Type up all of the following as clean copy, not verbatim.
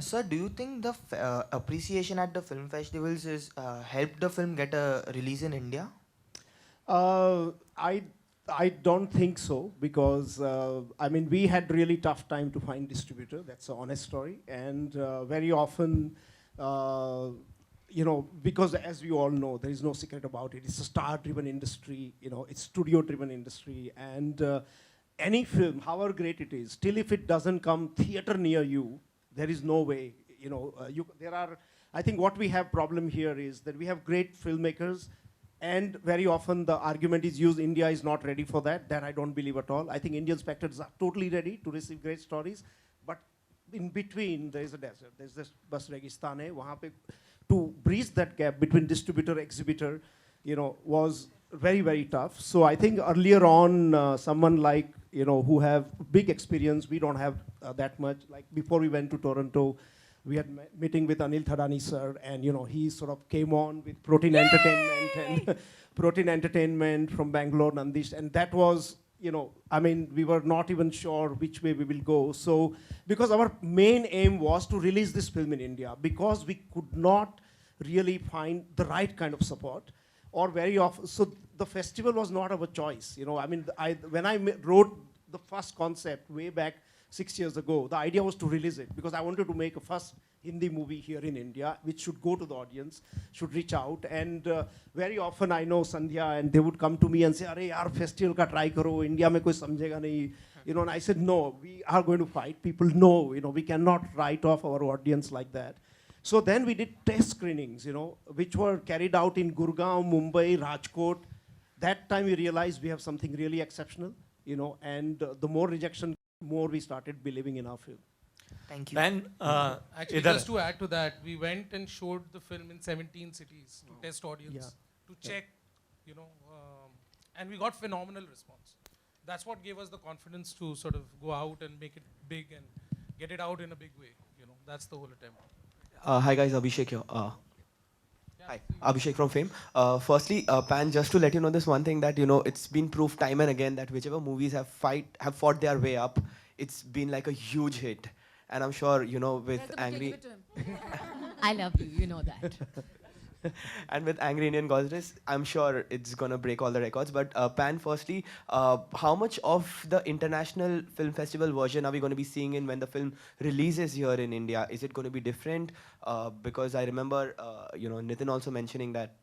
Sir, do you think the appreciation at the film festivals is helped the film get a release in India? Uh, I I don't think so because I mean we had really tough time to find distributor. That's an honest story, and very often, because as we all know, there is no secret about it. It's a star-driven industry. It's studio-driven industry, and any film, however great it is, still if it doesn't come theater near you, there is no way. There are. I think what we have problem here is that we have great filmmakers and very often the argument is used, India is not ready for that. That I don't believe at all. I think Indian spectators are totally ready to receive great stories. But in between, there is a desert. There's this bus Registan hai. Wahan pe, to bridge that gap between distributor, exhibitor, was very, very tough. So I think earlier on, someone like, who have big experience, we don't have that much. Like before we went to Toronto, we had meeting with Anil Thadani sir, and he sort of came on with Protein Entertainment and Protein Entertainment from Bangalore, Nandish, and that was, I mean, we were not even sure which way we will go. So, because our main aim was to release this film in India, because we could not really find the right kind of support, or very often, so the festival was not our choice. I mean, when I wrote the first concept way back 6 years ago, the idea was to release it because I wanted to make a first Hindi movie here in India, which should go to the audience, should reach out. And very often I know Sandhya, and they would come to me and say, "Arey yaar, festival ka try karo, India mein koi samjhega nahi." And I said, no, we are going to fight. People know, we cannot write off our audience like that. So then we did test screenings, which were carried out in Gurgaon, Mumbai, Rajkot. That time we realized we have something really exceptional, and the more rejection, more we started believing in our film. Thank you. Man, Actually, just to add to that, we went and showed the film in 17 cities to test audience, to check, and we got phenomenal response. That's what gave us the confidence to sort of go out and make it big and get it out in a big way. That's the whole attempt. Hi guys, Abhishek here. Hi, Abhishek from Fame. Firstly, Pan, just to let you know this one thing that it's been proved time and again that whichever movies have fought their way up, it's been like a huge hit. And I'm sure with Angry I love you, you know that. and with Angry Indian Goddess, I'm sure it's gonna break all the records. But Pan, firstly, how much of the international film festival version are we going to be seeing in when the film releases here in India? Is it going to be different? Because I remember, Nitin also mentioning that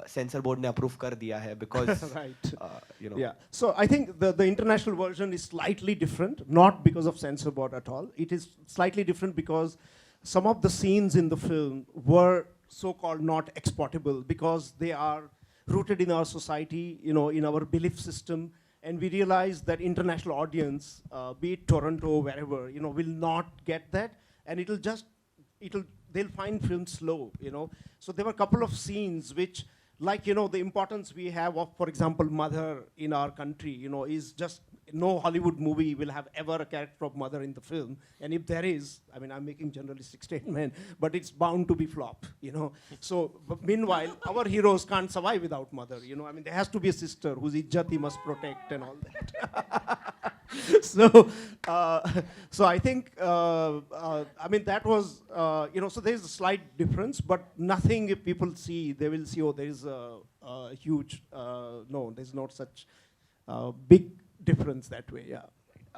censor board ne approve kar diya hai because Right. Yeah. So I think the international version is slightly different, not because of censor board at all. It is slightly different because some of the scenes in the film were so-called not exportable because they are rooted in our society, in our belief system, and we realize that international audience, be it Toronto, wherever, will not get that, and they'll find film slow, So there were a couple of scenes which, like, the importance we have of, for example, mother in our country, is just, no Hollywood movie will have ever a character of mother in the film. And if there is, I mean, I'm making generalistic statement, but it's bound to be flop, So, but meanwhile, our heroes can't survive without mother, I mean, there has to be a sister whose ijjat he must protect and all that. So I think, I mean, that was, so there's a slight difference, but nothing if people see, they will see, oh, there is a huge, no, there's not such big difference that way, yeah.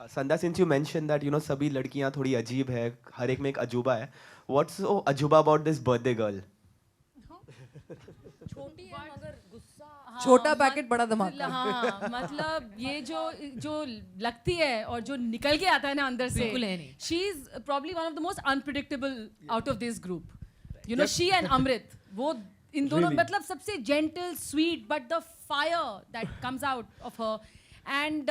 Sandhya, since you mentioned that sabhi ladkiyan thodi ajeeb hai, har ek mein ek ajuba hai. What's so ajuba about this birthday girl? छोटी है मगर गुस्सा छोटा packet बड़ा धमाका हाँ मतलब ये जो लगती है और जो निकल के आता है ना अंदर से she is probably one of the most unpredictable out of this group she and Amrit वो इन दोनों मतलब सबसे gentle sweet but the fire that comes out of her and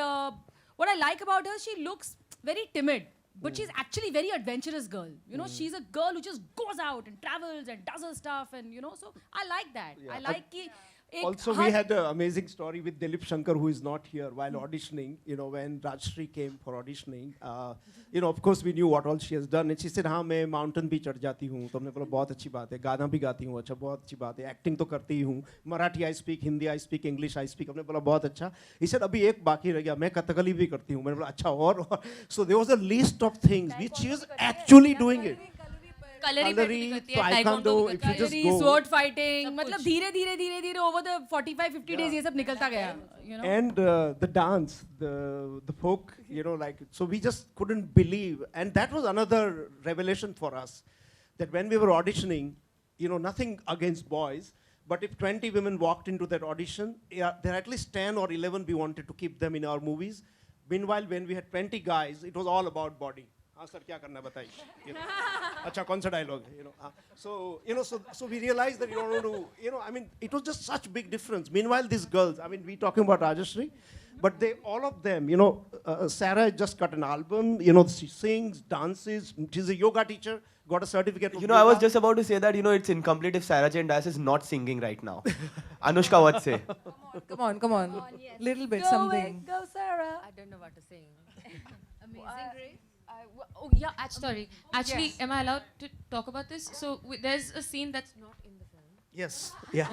what I like about her, she looks very timid but she's actually very adventurous girl she's a girl who just goes out and travels and does her stuff and so I like that I like ki also we had an amazing story with Dilip Shankar who is not here while auditioning when Rajshri came for auditioning of course we knew what all she has done and she said हाँ मैं mountain भी चढ़ जाती हूँ तो हमने बोला बहुत अच्छी बात है गाना भी गाती हूँ अच्छा बहुत अच्छी बात है acting तो करती ही हूँ Marathi I speak Hindi I speak English I speak हमने बोला बहुत अच्छा he said अभी एक बाकी रह गया मैं कथकली भी करती हूँ मैंने बोला अच्छा और so there was a list of things which she was actually doing it kalari Cutlery, करती है, taekwondo taekwondo, भी if you करती just Cutlery, go. sword fighting, सब मतलब कुछ। धीरे over the 45-50 days ये सब निकलता गया, you know. And the dance, the folk, you know, like, so we just couldn't believe. And that was another revelation for us, that when we were auditioning, you know, nothing against boys, but if 20 women walked into that audition, yeah, there are at least 10 or 11 we wanted to keep them in our movies. Meanwhile, when we had 20 guys, it was all about body. हाँ sir क्या करना है बताइए, you know. अच्छा कौन सा dialogue है, you know. So you know, so we realized that you don't want to, you know, I mean, it was just such big difference. Meanwhile, these girls, I mean, we talking about Rajashri, but they, all of them, you know, Sarah just got an album, you know, she sings, dances, she's a yoga teacher, got a certificate. You know, I was just about to say that, you know, it's incomplete if Sarah Jane Dias is not singing right now. Anushka, what say? Come on. Little bit, something. Go Sarah. I don't know what to say. Amazing Grace. Oh yeah, sorry. Actually, am I allowed to talk about this? So there's a scene that's not in the film. Yes, yeah.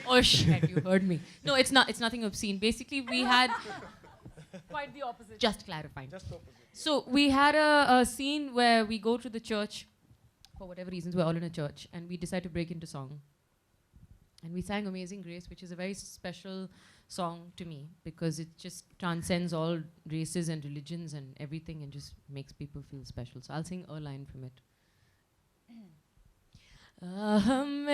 Oh shit, you heard me. No, it's not. It's nothing obscene. Basically, we had Quite the opposite. just clarifying. So we had a scene where we go to the church. For whatever reasons, we're all in a church, and we decide to break into song. And we sang Amazing Grace, which is a very special song to me because it just transcends all races and religions and everything and just makes people feel special. So I'll sing a line from it. Amazing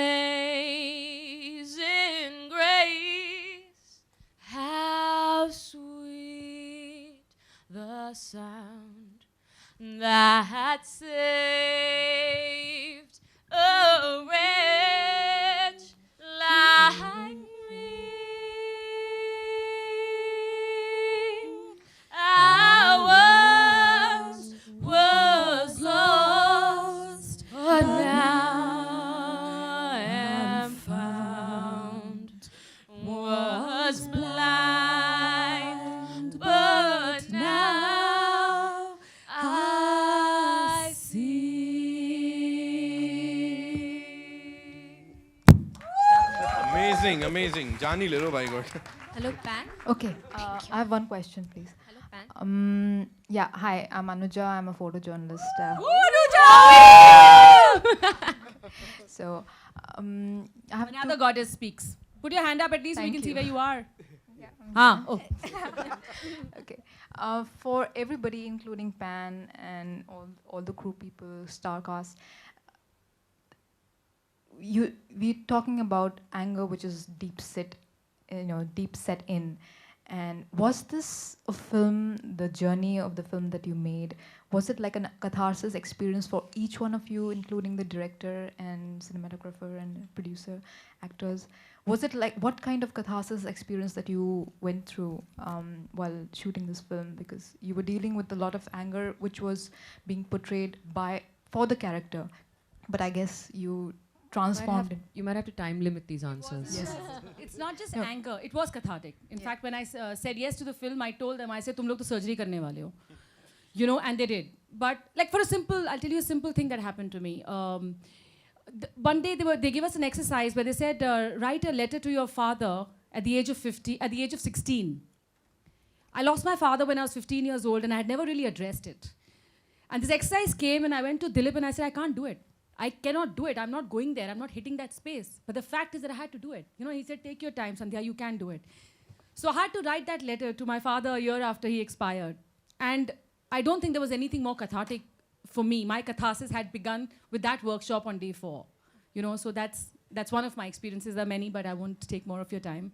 grace, how sweet the sound that saved a wretch like me. I was lost, but now I am found. Was blind, but now I see. Amazing. Jani le lo bhai god. Hello, Pan. Okay, I have one question, please. Hello, Pan. Yeah, hi, I'm Anuja. I'm a photojournalist. So, I have Another goddess speaks. Put your hand up at least so we Thank can see you. where you are. Yeah. Oh. Okay. For everybody, including Pan and all the crew people, star cast, we're talking about anger, which is deep set in. And was this a film, the journey of the film that you made, was it like a catharsis experience for each one of you, including the director and cinematographer and producer, actors? Was it like, what kind of catharsis experience that you went through while shooting this film? Because you were dealing with a lot of anger, which was being portrayed for the character. But I guess you transformed it. You might have to time limit these answers. Yes. It's not just anger. It was cathartic. In fact, when I said yes to the film, I told them, I said, "Tum log to surgery karne wale ho," you know, and they did. But like I'll tell you a simple thing that happened to me. One day they gave us an exercise where they said, write a letter to your father at the age of 16. I lost my father when I was 15 years old, and I had never really addressed it. And this exercise came, and I went to Dilip and I said, I can't do it. I cannot do it. I'm not going there. I'm not hitting that space. But the fact is that I had to do it. You know, he said, take your time, Sandhya, you can do it. So I had to write that letter to my father a year after he expired. And I don't think there was anything more cathartic for me. My catharsis had begun with that workshop on day 4. You know, so that's one of my experiences. There are many, but I won't take more of your time.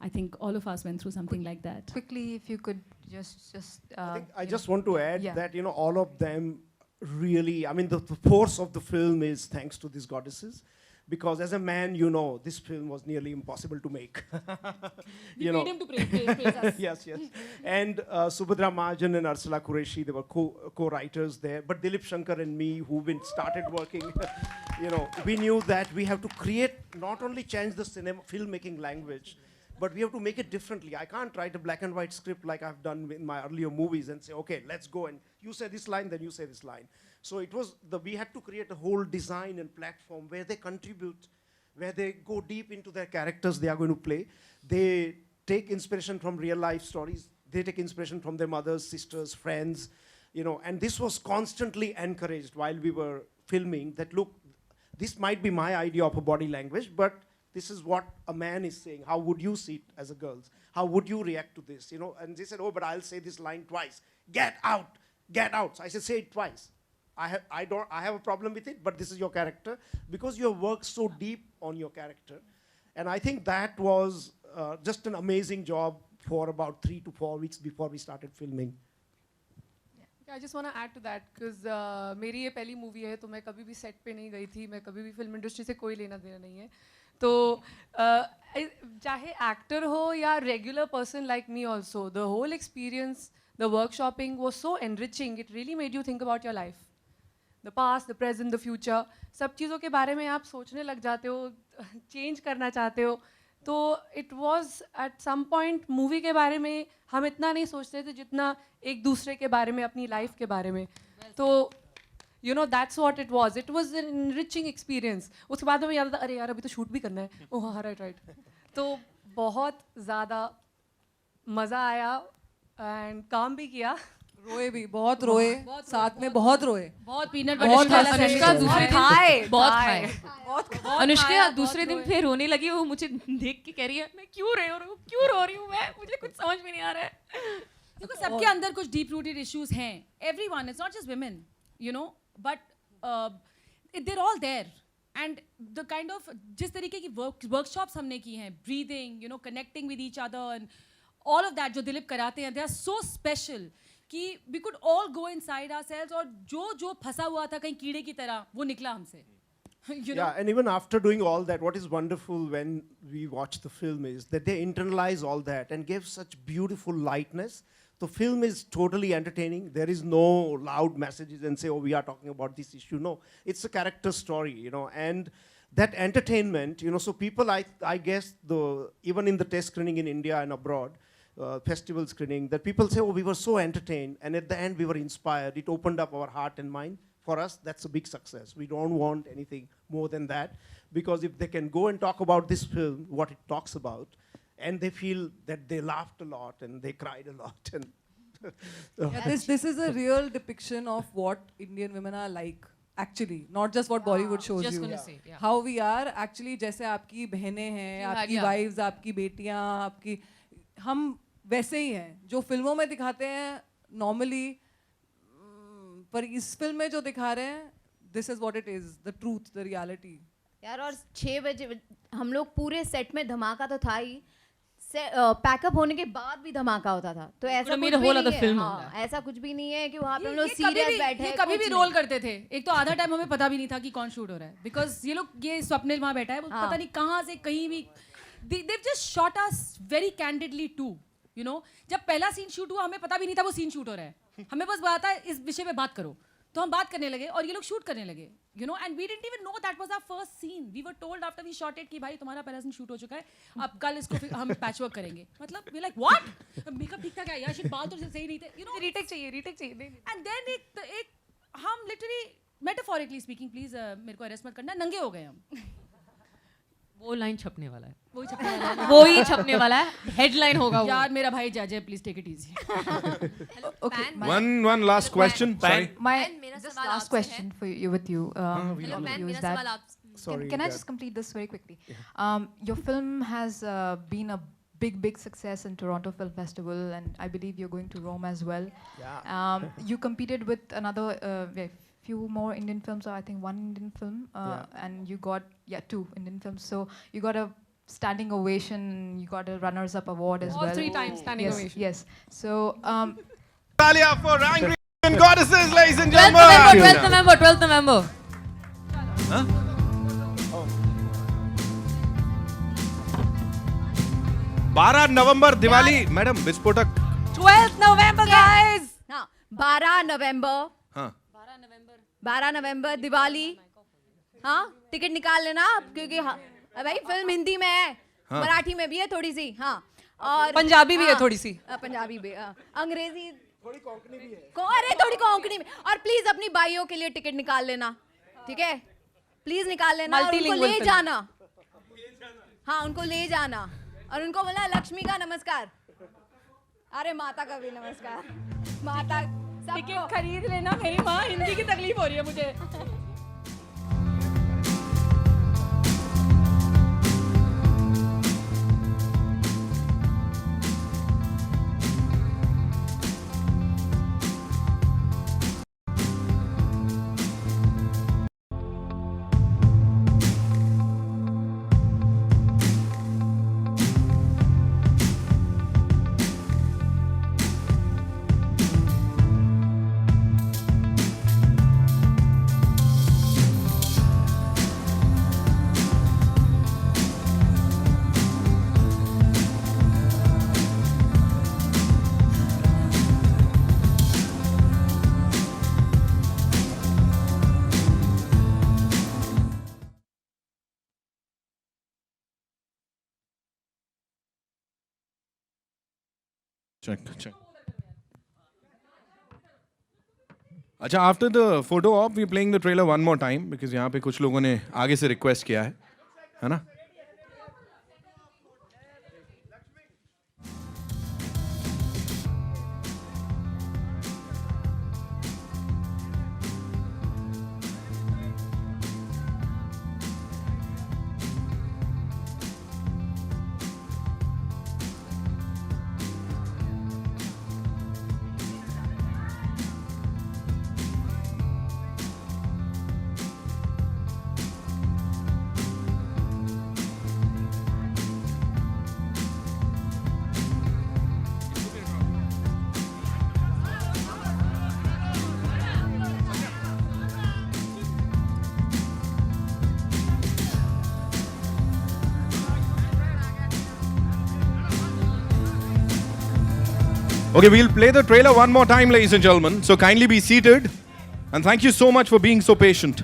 I think all of us went through something like that. Quickly, if you could just I just want to add Yeah. that, you know, all of them really, I mean, the force of the film is thanks to these goddesses. Because as a man, you know, this film was nearly impossible to make. We paid him to praise us. Yes. And Subhadra Mahajan and Ursula Qureshi, they were co-writers there. But Dilip Shankar and me, who started working, you know, we knew that we have to create, not only change the filmmaking language, but we have to make it differently. I can't write a black and white script like I've done in my earlier movies and say, okay, let's go and you say this line, then you say this line. So it was, we had to create a whole design and platform where they contribute, where they go deep into their characters they are going to play. They take inspiration from real life stories. They take inspiration from their mothers, sisters, friends. you know, and this was constantly encouraged while we were filming, that look, this might be my idea of a body language, but this is what a man is saying. How would you see it as a girl? How would you react to this? You know, and they said, oh, but I'll say this line twice. Get out, get out. So I said, say it twice. I have a problem with it, but this is your character, because you have worked so deep on your character. And I think that was just an amazing job for about 3 to 4 weeks before we started filming. I just want to add to that because मेरी ये पहली movie है, तो मैं कभी भी set पे नहीं गई थी, मैं कभी भी फिल्म इंडस्ट्री से कोई लेना देना नहीं है, तो चाहे एक्टर हो या regular person like me also, the whole experience, the workshopping was so enriching. It really made you think about your life, the past, the present, the future. सब चीज़ों के बारे में आप सोचने लग जाते हो, चेंज करना चाहते हो. तो it was at some point movie के बारे में हम इतना नहीं सोचते थे जितना एक दूसरे के बारे में, अपनी लाइफ के बारे में. तो you know that's what it was. It was an enriching experience. उसके बाद हमें याद आता, अरे यार अभी तो शूट भी करना है. ओह हाँ, राइट राइट. तो बहुत ज़्यादा मज़ा आया एंड काम भी किया. रोए भी, बहुत रोए, साथ में बहुत रोए, बहुत पीनट बहुत बटर अनुष्का दूसरे खाए, बहुत खाए. अनुष्का दूसरे दिन फिर रोने लगी. वो मुझे देख के कह रही है, मैं क्यों रो रही हूँ मैं, मुझे कुछ समझ में नहीं आ रहा है. क्योंकि सबके अंदर कुछ डीप रूटेड इश्यूज हैं. Everyone, it's not just women, you know, but they're all there. And the kind of जिस तरीके की वर्कशॉप्स हमने की हैं, breathing, you know, connecting with each other and all of that जो दिलीप कराते हैं, दे आर सो स्पेशल कि we could all go inside ourselves. और जो फंसा हुआ था कहीं कीड़े की तरह, वो निकला हमसे. You know? Yeah, and even after doing all that, what is wonderful when we watch the film is that they internalize all that and give such beautiful lightness. The film is totally entertaining. There is no loud messages and say, oh, we are talking about this issue. No, it's a character story, you know, and that entertainment, you know, so people, I guess, even in the test screening in India and abroad, festival screening, that people say, oh, we were so entertained, and at the end we were inspired. It opened up our heart and mind. For us, that's a big success. We don't want anything more than that, because if they can go and talk about this film, what it talks about, and they feel that they laughed a lot and they cried a lot, and this is a real depiction of what Indian women are like. Actually, not just what Bollywood shows Just you. gonna say, yeah. How we are actually. जैसे आपकी बहनें हैं, आपकी wives, आपकी बेटियाँ, आपकी, हम वैसे ही हैं जो फिल्मों में दिखाते हैं normally. पर इस फिल्म में जो दिखा रहे हैं, this is what it is, the truth, the reality. यार, और 6 बजे हम लोग पूरे सेट में, धमाका तो था ही, पैकअप होने के बाद भी धमाका होता था. तो ऐसा कुछ भी नहीं है. हाँ, ऐसा कुछ भी नहीं है कि वहाँ पे हम लोग सीरियस बैठे हैं. कभी भी रोल करते थे. एक तो आधा टाइम हमें पता भी नहीं था कि कौन शूट हो रहा है, बिकॉज ये लोग, ये स्वप्निल वहाँ बैठा है, पता नहीं कहाँ से कहीं भी. they've just shot us very candidly too, you know. जब पहला सीन शूट हुआ, हमें पता भी नहीं था वो सीन शूट हो रहा है. हमें बस बात है इस विषय पे बात करो, तो हम बात करने लगे और ये लोग शूट करने लगे, you know. And we didn't even know that was our first scene. We were told after we shot it कि भाई तुम्हारा पहला सीन शूट हो चुका है, अब कल इसको फिर हम पैच वर्क करेंगे. मतलब we like what? मेकअप ठीक था क्या यार, शिट बाल तो सही नहीं थे, you know. रीटेक चाहिए. And then एक हम literally metaphorically speaking, please मेरे को अरेस्ट मत करना, नंगे हो गए हम. वो लाइन छपने वाला है, वो ही छपने वाला है, हेडलाइन होगा वो. यार मेरा भाई जज है, please take it easy. Okay. One last question. Sorry. Just last question for you with you. Is that, sorry. Can I just complete this very quickly? Your film has been a big success in Toronto Film Festival, and I believe you're going to Rome as well. Yeah. You competed with another few more Indian films, or I think one Indian film, and you got 2 Indian films. So you got a standing ovation. You got a runners-up award as well. All 3 times standing ovation. Yes. So. Talia for Angry Indian Goddesses, ladies and gentlemen. 12th November. Huh? 12 November Diwali, madam विस्फोटक. 12th November, guys. हाँ, 12 नवंबर. हाँ. 12 नवंबर दिवाली. हाँ, ticket निकाल लेना, क्योंकि भाई film Hindi में है, मराठी में भी है थोड़ी सी, हाँ, और पंजाबी भी है थोड़ी सी, पंजाबी भी, अंग्रेजी थोड़ी कोंकणी भी है. अरे थोड़ी कोंकणी में. और प्लीज अपनी बाइयों के लिए टिकट निकाल लेना, ठीक है? प्लीज निकाल लेना, और उनको ले जाना. हाँ, उनको ले जाना और उनको बोला लक्ष्मी का नमस्कार. अरे माता का भी नमस्कार. माता टिकट खरीद लेना मेरी माँ, हिंदी की तकलीफ हो रही है मुझे. Check. अच्छा, after the photo op, we're playing the trailer one more time because यहाँ पे कुछ लोगों ने आगे से request किया है ना? Okay, we'll play the trailer one more time, ladies and gentlemen. So kindly be seated. And thank you so much for being so patient.